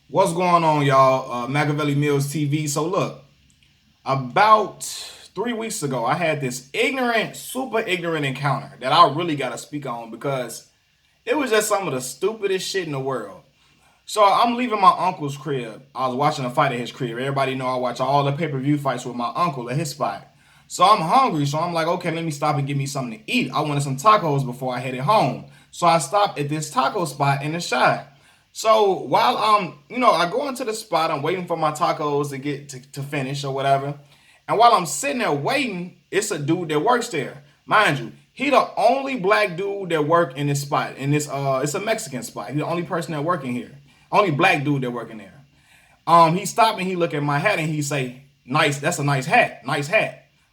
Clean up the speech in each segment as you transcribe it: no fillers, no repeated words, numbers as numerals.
What's going on, y'all? Machiavelli Mills TV. So look, about 3 weeks ago, I had this super ignorant encounter that I really gotta speak on because it was just some of the stupidest shit in the world. So I'm leaving my uncle's crib. I was watching a fight at his crib. Everybody know I watch all the pay-per-view fights with my uncle at his spot. So I'm hungry. So I'm like, okay, let me stop and get me something to eat. I wanted some tacos before I headed home. So I stopped at this taco spot in the shot. So while I go into the spot, I'm waiting for my tacos to get to finish or whatever. And while I'm sitting there waiting, it's a dude that works there. Mind you, he the only black dude that work in this spot. In this it's a Mexican spot. He the only person that working here. Only black dude that working there. He stopped and he look at my hat and he say, "Nice, that's a nice hat,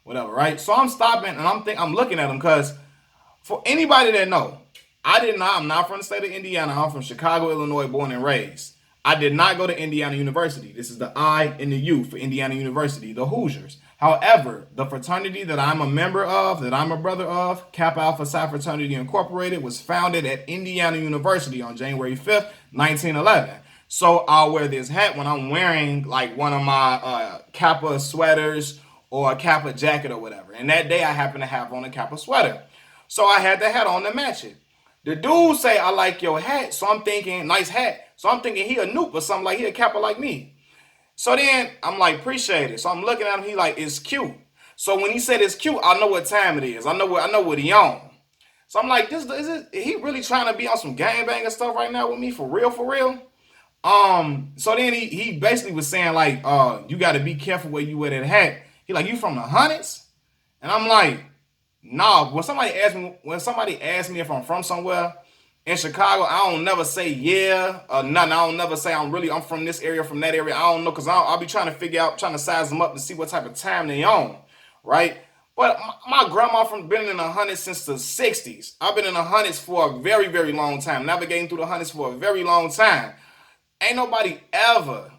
whatever." Right. So I'm stopping and I'm looking at him because for anybody that know, I'm not from the state of Indiana. I'm from Chicago, Illinois, born and raised. I did not go to Indiana University. This is the I in the U for Indiana University, the Hoosiers. However, the fraternity that I'm a member of, that I'm a brother of, Kappa Alpha Psi Fraternity Incorporated, was founded at Indiana University on January 5th, 1911. So I'll wear this hat when I'm wearing like one of my Kappa sweaters or a Kappa jacket or whatever. And that day I happen to have on a Kappa sweater. So I had the hat on to match it. The dude say, "I like your hat." So I'm thinking, nice hat. So I'm thinking he a noob or something, like he a Kappa like me. So then I'm like, appreciate it. So I'm looking at him, he like, "It's cute." So when he said it's cute, I know what time it is. I know what he on. So I'm like, this is it, he really trying to be on some gangbang and stuff right now with me for real, for real? So then he basically was saying like, you gotta be careful where you wear that hat. He like, "You from the hundreds?" And I'm like, "Nah." When somebody asks me if I'm from somewhere in Chicago, I don't never say yeah or nothing. I don't never say I'm from this area, from that area. I don't know, because I'll be trying to figure out, trying to size them up to see what type of time they on, right? But my grandma from been in the hundreds since the '60s. I've been in the hundreds for a very, very long time, navigating through the hundreds for a very long time. Ain't nobody ever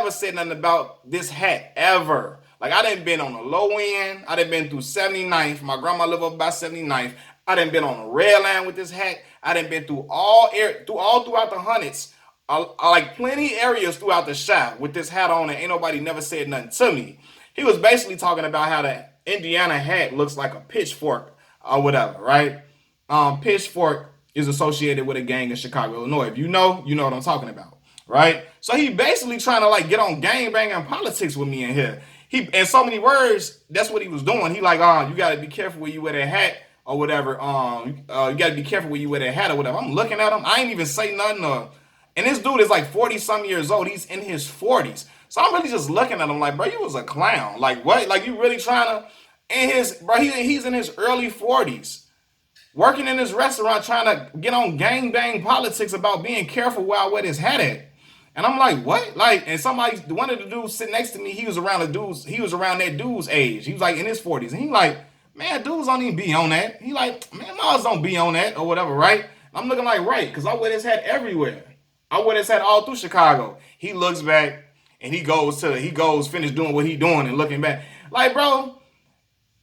said nothing about this hat ever. Like, I done been on the low end. I done been through 79th. My grandma lived up by 79th. I done been on the red line with this hat. I done been through all throughout the hundreds. I like plenty areas throughout the shop with this hat on, and ain't nobody never said nothing to me. He was basically talking about how the Indiana hat looks like a pitchfork or whatever, right? Pitchfork is associated with a gang in Chicago, Illinois. If you know what I'm talking about, right? So he basically trying to like get on gang banging politics with me in here. He, in so many words, that's what he was doing. He like, you gotta be careful where you wear that hat or whatever. You gotta be careful where you wear that hat or whatever. I'm looking at him. I ain't even say nothing. And this dude is like 40 some years old. He's in his 40s. So I'm really just looking at him like, bro, you was a clown. Like what? Like you really trying to? In his bro, he's in his early 40s working in this restaurant trying to get on gang bang politics about being careful where I wear this hat at. And I'm like, what? Like, and one of the dudes sitting next to me, he was around that dude's age. He was like in his 40s. And he like, man, dudes don't even be on that. He like, man, Mars don't be on that or whatever, right? I'm looking like, right, because I wear this hat everywhere. I wear this hat all through Chicago. He looks back and finish doing what he doing and looking back. Like, bro,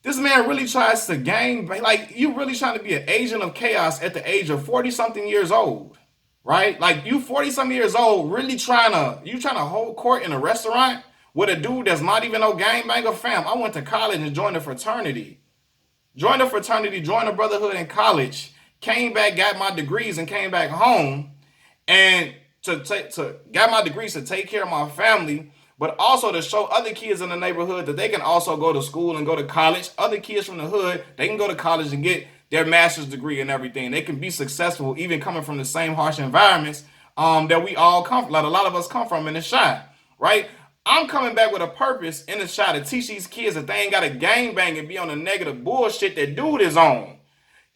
this man really tries to gang, like you really trying to be an agent of chaos at the age of 40 something years old, right? Like you 40 something years old, really trying to hold court in a restaurant with a dude that's not even no gangbanger. Fam, I went to college and joined a fraternity. Joined a brotherhood in college, came back, got my degrees and came back home and to got my degrees to take care of my family, but also to show other kids in the neighborhood that they can also go to school and go to college. Other kids from the hood, they can go to college and get their master's degree and everything. They can be successful, even coming from the same harsh environments that we all come, like a lot of us come from in the shot, right? I'm coming back with a purpose in the shot to teach these kids that they ain't got to gang bang and be on the negative bullshit that dude is on.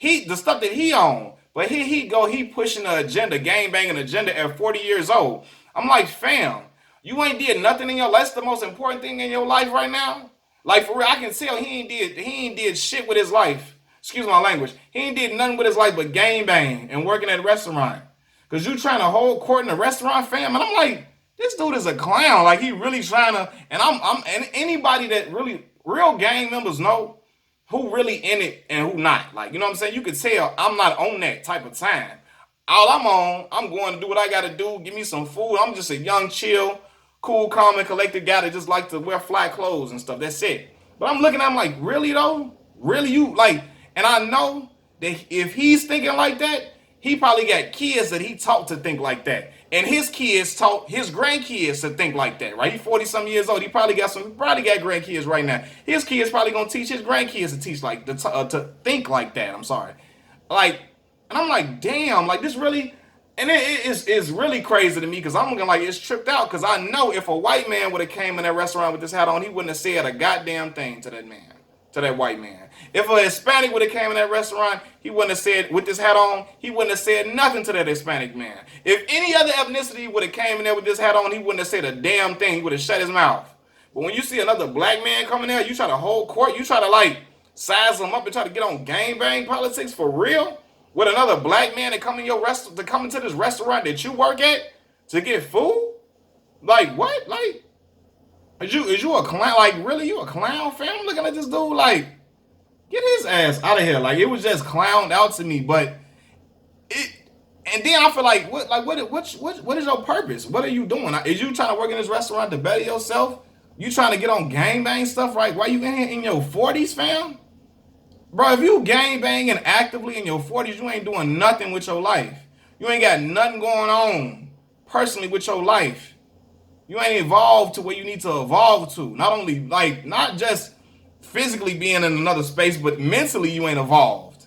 The stuff that he on. But here he go, he pushing the agenda, gang banging agenda at 40 years old. I'm like, fam, you ain't did nothing in your life. That's the most important thing in your life right now. Like for real, I can tell he ain't did shit with his life. Excuse my language. He ain't did nothing with his life but gang bang and working at a restaurant. Cause you trying to hold court in a restaurant, fam, and I'm like, this dude is a clown. Like he really trying to, and anybody that really real gang members know who really in it and who not. Like, you know what I'm saying? You could tell I'm not on that type of time. all I'm on, I'm going to do what I got to do. Give me some food. I'm just a young, chill, cool, calm, and collected guy that just like to wear flat clothes and stuff. That's it. But I'm looking at him like, really though? Really you like? And I know that if he's thinking like that, he probably got kids that he taught to think like that. And his kids taught his grandkids to think like that, right? He's 40 some years old. He probably got grandkids right now. His kids probably gonna teach his grandkids to teach like to think like that. I'm sorry. Like, and I'm like, damn, like this really, and it's really crazy to me because I'm looking like it's tripped out because I know if a white man would have came in that restaurant with this hat on, he wouldn't have said a goddamn thing to that man, to that white man. If a Hispanic would have came in that restaurant, he wouldn't have said, with this hat on, he wouldn't have said nothing to that Hispanic man. If any other ethnicity would have came in there with this hat on, he wouldn't have said a damn thing. He would have shut his mouth. But when you see another black man coming there, you try to hold court, you try to like size him up and try to get on gangbang politics for real with another black man to come in your to come into this restaurant that you work at to get food? Like what? Like is you a clown? Like really, you a clown, fam? I'm looking at this dude like get his ass out of here. Like it was just clowned out to me, but it. And then I feel like what is your purpose? What are you doing? Is you trying to work in this restaurant to better yourself? You trying to get on gangbang stuff, right? Why you in here in your 40s, fam? Bro, if you gang banging actively in your 40s, you ain't doing nothing with your life. You ain't got nothing going on personally with your life. You ain't evolved to where you need to evolve to. Not only, like, not just physically being in another space, but mentally you ain't evolved.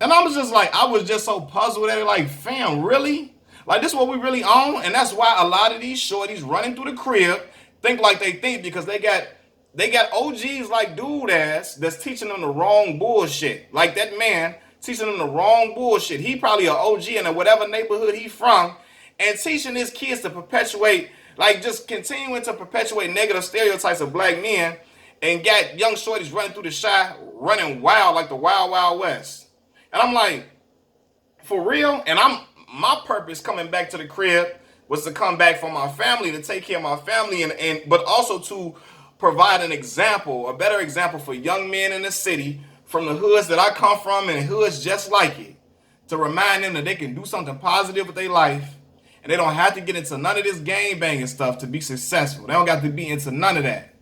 And I was just like, I was just so puzzled at it, like, fam, really? Like, this is what we really own? And that's why a lot of these shorties running through the crib think like they think because they got OGs like dude ass that's teaching them the wrong bullshit. Like that man teaching them the wrong bullshit. He probably an OG in whatever neighborhood he from and teaching his kids to perpetuate, like just continuing to perpetuate negative stereotypes of black men and got young shorties running through the shy, running wild like the Wild Wild West. And I'm like, for real? And my purpose coming back to the crib was to come back for my family, to take care of my family and but also to provide an example, a better example for young men in the city from the hoods that I come from and hoods just like it, to remind them that they can do something positive with their life and they don't have to get into none of this gang banging stuff to be successful. They don't got to be into none of that.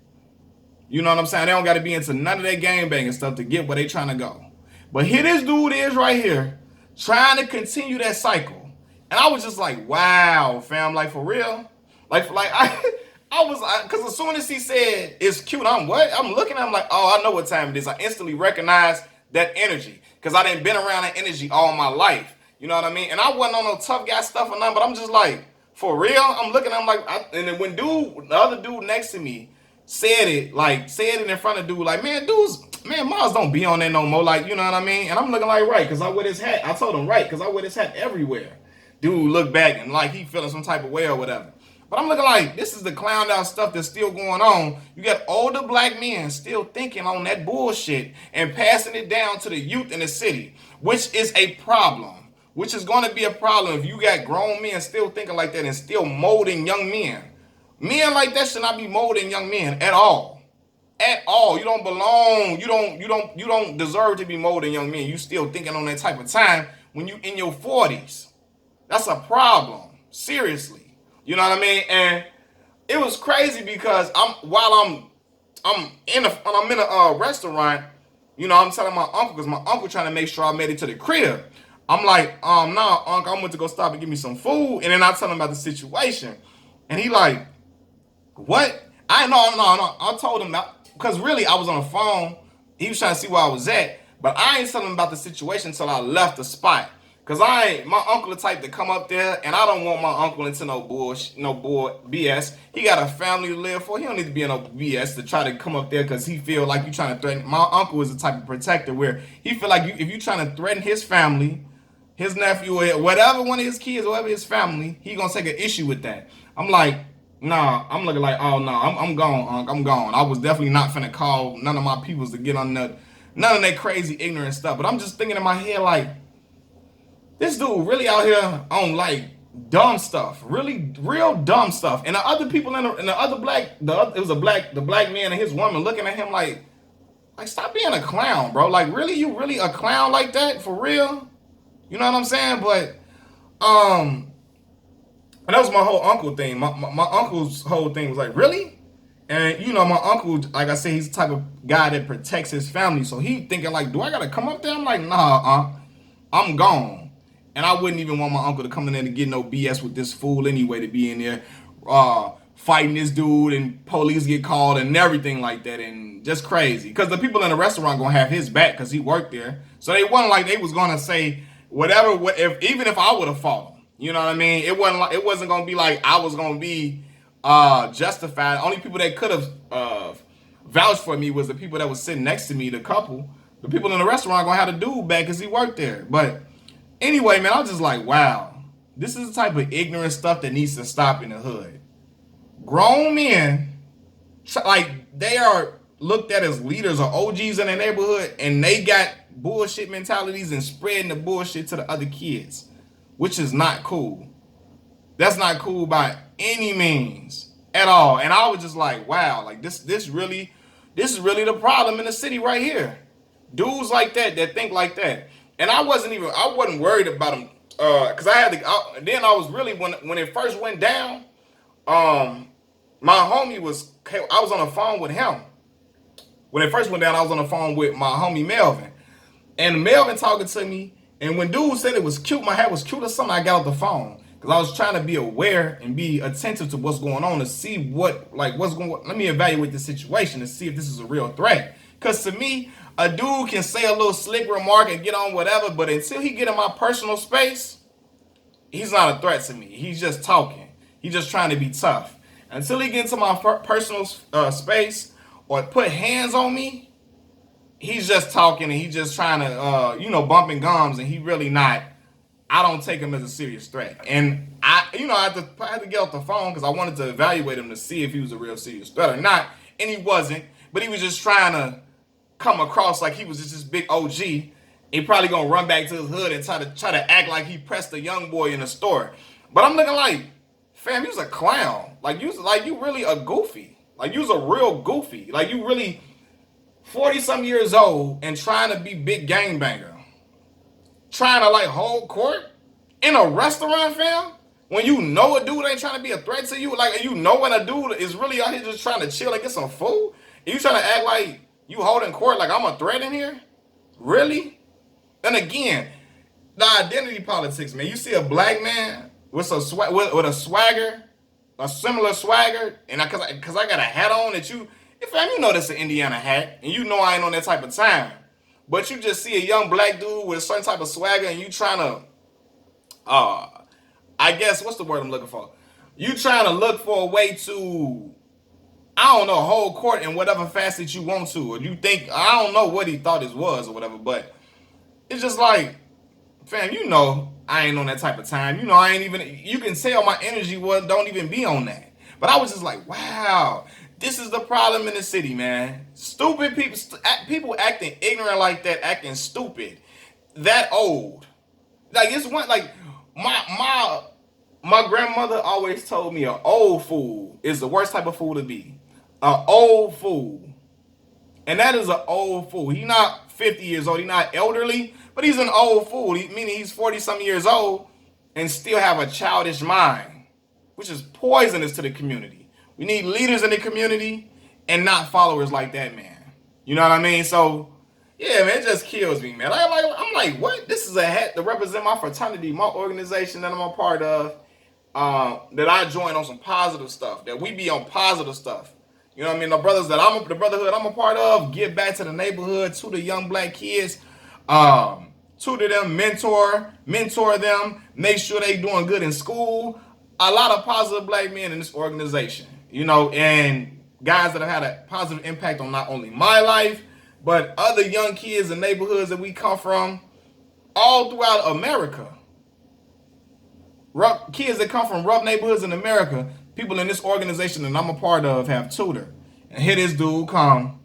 You know what I'm saying? They don't got to be into none of that gang banging stuff to get where they trying to go. But here this dude is right here trying to continue that cycle. And I was just like, wow, fam, like for real? I was, because as soon as he said it's cute, I'm looking at him like, oh, I know what time it is. I instantly recognized that energy because I didn't been around that energy all my life. You know what I mean? And I wasn't on no tough guy stuff or nothing, but I'm just like, for real? I'm looking at him like, and then when the other dude next to me said it in front of dude, like, man, Miles don't be on that no more. Like, you know what I mean? And I'm looking like, right, because I wear this hat. I told him, right, because I wear this hat everywhere. Dude looked back and like he feeling some type of way or whatever. But I'm looking like this is the clowned out stuff that's still going on. You got older black men still thinking on that bullshit and passing it down to the youth in the city, which is a problem. Which is going to be a problem if you got grown men still thinking like that and still molding young men. Men like that should not be molding young men at all. At all. You don't belong. You don't deserve to be molding young men. You still thinking on that type of time when you in your 40s. That's a problem. Seriously. You know what I mean? And it was crazy because I'm in a restaurant, you know, I'm telling my uncle, because my uncle trying to make sure I made it to the crib. I'm like, nah, uncle, I'm going to go stop and give me some food. And then I tell him about the situation. And he like, what? No. I told him, because really I was on the phone. He was trying to see where I was at. But I ain't telling him about the situation until I left the spot. Cause my uncle the type to come up there, and I don't want my uncle into no BS. He got a family to live for. He don't need to be in no BS to try to come up there because he feel like you trying to threaten. My uncle is the type of protector where he feel like if you trying to threaten his family, his nephew, or whatever one of his kids, or whatever his family, he gonna take an issue with that. I'm like, nah. I'm looking like, oh no, I'm gone, Unc. I'm gone. I was definitely not finna call none of my peoples to get on none of that crazy ignorant stuff. But I'm just thinking in my head like, this dude really out here on like dumb stuff, really real dumb stuff. And the other people the black man and his woman looking at him like stop being a clown, bro. Like really, you really a clown like that for real? You know what I'm saying? But Um, and that was my whole uncle thing. My uncle's whole thing was like, really? And you know, my uncle, like I said, he's the type of guy that protects his family. So he thinking like, do I gotta come up there? I'm like, nah, I'm gone. And I wouldn't even want my uncle to come in there to get no BS with this fool anyway, to be in there fighting this dude and police get called and everything like that, and just crazy. Because the people in the restaurant gonna have his back because he worked there. So they wasn't like they was gonna say whatever, if even if I would have fought him. You know what I mean? It wasn't gonna be like I was gonna be justified. Only people that could have vouched for me was the people that was sitting next to me, the couple. The people in the restaurant gonna have the dude back because he worked there. But anyway, man, I was just like, wow, this is the type of ignorant stuff that needs to stop in the hood. Grown men, like they are looked at as leaders or OGs in their neighborhood, and they got bullshit mentalities and spreading the bullshit to the other kids, which is not cool. That's not cool by any means at all. And I was just like, wow, like this is really the problem in the city right here. Dudes like that think like that. And I wasn't worried about them because then I was really when it first went down. Um, my homie I was on the phone with him when it first went down. I was on the phone with my homie Melvin, and Melvin talking to me. And when dude said it was cute, my hair was cute or something, I got off the phone because I was trying to be aware and be attentive to what's going on to see what's going on. Let me evaluate the situation to see if this is a real threat. Because to me, a dude can say a little slick remark and get on whatever, but until he get in my personal space, he's not a threat to me. He's just talking. He's just trying to be tough. Until he get into my personal space or put hands on me, he's just talking and he's just trying to, bumping gums, and he really not. I don't take him as a serious threat. And I had to get off the phone because I wanted to evaluate him to see if he was a real serious threat or not. And he wasn't, but he was just trying to come across like he was just this big OG. He probably gonna run back to his hood and try to act like he pressed a young boy in the store. But I'm looking like, fam, you was a clown. You really a goofy. Like you was a real goofy. Like you really 40-some years old and trying to be big gangbanger. Trying to like hold court in a restaurant, fam. When you know a dude ain't trying to be a threat to you, like you know when a dude is really out here just trying to chill and get some food, and you trying to act like you holding court like I'm a threat in here? Really? And again, the identity politics, man. You see a black man with a swagger, a similar swagger, and because I got a hat on that fam, you know that's an Indiana hat, and you know I ain't on that type of time. But you just see a young black dude with a certain type of swagger, and you trying to, I guess, what's the word I'm looking for? You trying to look for a way to, I don't know, hold court in whatever facet you want to, or you think, I don't know what he thought this was or whatever, but it's just like, fam, you know I ain't on that type of time. You know I ain't even, you can tell my energy don't even be on that. But I was just like, wow, this is the problem in the city, man. Stupid people acting ignorant like that, acting stupid, that old. Like it's one like my grandmother always told me an old fool is the worst type of fool to be. An old fool. And that is an old fool. He's not 50 years old. He's not elderly, but he's an old fool. Meaning he's 40-some years old and still have a childish mind, which is poisonous to the community. We need leaders in the community and not followers like that, man. You know what I mean? So, yeah, man, it just kills me, man. I'm like, what? This is a hat to represent my fraternity, my organization that I'm a part of, that I join on some positive stuff, that we be on positive stuff. You know what I mean? The brotherhood I'm a part of, give back to the neighborhood, to the young black kids, tutor them, mentor them, make sure they doing good in school. A lot of positive black men in this organization, and guys that have had a positive impact on not only my life, but other young kids and neighborhoods that we come from all throughout America. Kids that come from rough neighborhoods in America, people in this organization that I'm a part of have tutored. And here this dude come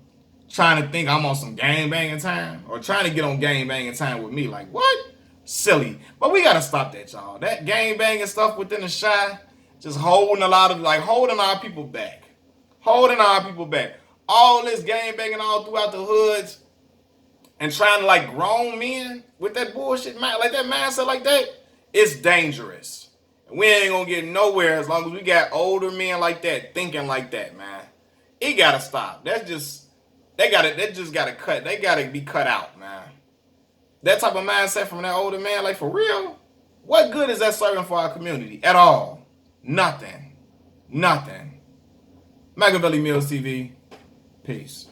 trying to think I'm on some gang banging time or trying to get on gang banging time with me. Like, what? Silly. But we got to stop that, y'all. That gang banging stuff within the Chi, just holding our people back. Holding our people back. All this gang banging all throughout the hoods and trying to like grown men with that bullshit, like that mindset like that. It's dangerous. We ain't gonna get nowhere as long as we got older men like that thinking like that, man. It gotta stop. That just gotta cut. They gotta be cut out, man. That type of mindset from that older man, like for real, what good is that serving for our community at all? Nothing. Nothing. Machiavelli Mills TV. Peace.